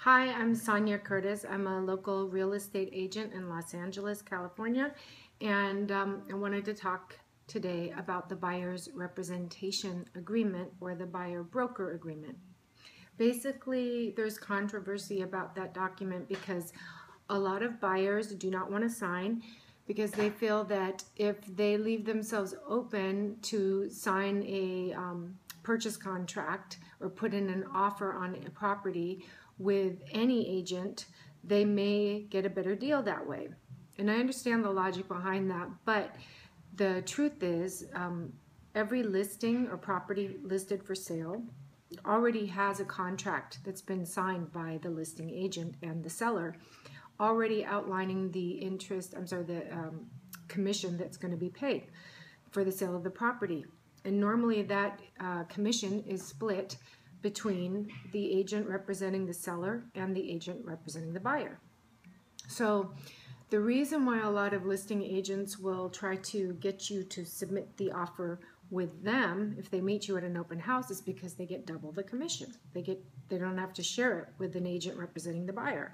Hi, I'm Sonia Curtis. I'm a local real estate agent in Los Angeles, California, and I wanted to talk today about the buyer's representation agreement or the buyer-broker agreement. Basically, there's controversy about that document because a lot of buyers do not want to sign because they feel that if they leave themselves open to sign a purchase contract or put in an offer on a property with any agent, they may get a better deal that way. And I understand the logic behind that, but the truth is every listing or property listed for sale already has a contract that's been signed by the listing agent and the seller, already outlining the commission that's going to be paid for the sale of the property. And normally that commission is split between the agent representing the seller and the agent representing the buyer. So the reason why a lot of listing agents will try to get you to submit the offer with them if they meet you at an open house is because they get double the commission. They don't have to share it with an agent representing the buyer.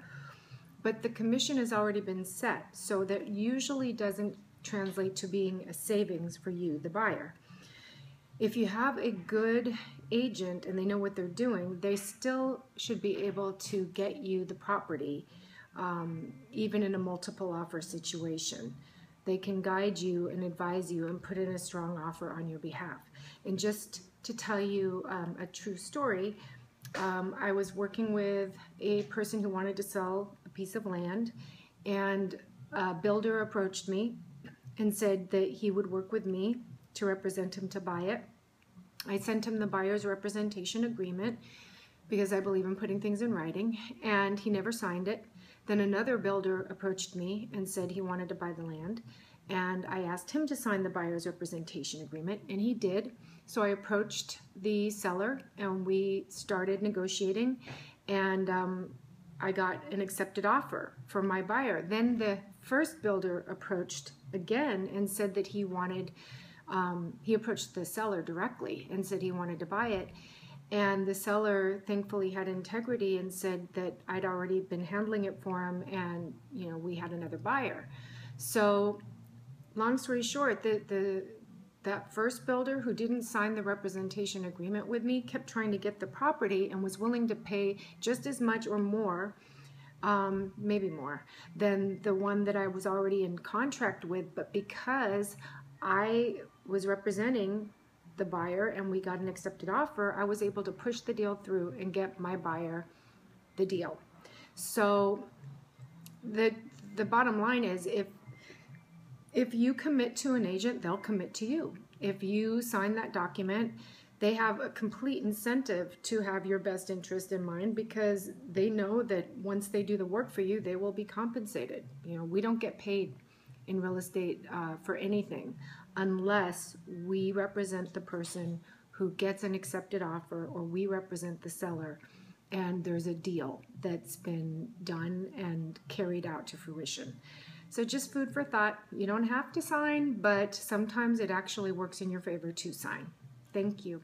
But the commission has already been set, so that usually doesn't translate to being a savings for you, the buyer. If you have a good agent and they know what they're doing, they still should be able to get you the property, even in a multiple offer situation. They can guide you and advise you and put in a strong offer on your behalf. And just to tell you a true story, I was working with a person who wanted to sell a piece of land, and a builder approached me and said that he would work with me to represent him to buy it. I sent him the buyer's representation agreement because I believe in putting things in writing, and he never signed it. Then another builder approached me and said he wanted to buy the land, and I asked him to sign the buyer's representation agreement, and he did. So I approached the seller and we started negotiating, and I got an accepted offer from my buyer. Then the first builder approached again and said that he wanted, he approached the seller directly and said he wanted to buy it. And the seller thankfully had integrity and said that I'd already been handling it for him, and we had another buyer. So long story short, that first builder who didn't sign the representation agreement with me kept trying to get the property and was willing to pay just as much or more, maybe more, than the one that I was already in contract with. But because I was representing the buyer and we got an accepted offer, I was able to push the deal through and get my buyer the deal. So the bottom line is, if you commit to an agent, they'll commit to you. If you sign that document, they have a complete incentive to have your best interest in mind because they know that once they do the work for you, they will be compensated. We don't get paid in real estate for anything unless we represent the person who gets an accepted offer, or we represent the seller and there's a deal that's been done and carried out to fruition. So just food for thought. You don't have to sign, but sometimes it actually works in your favor to sign. Thank you.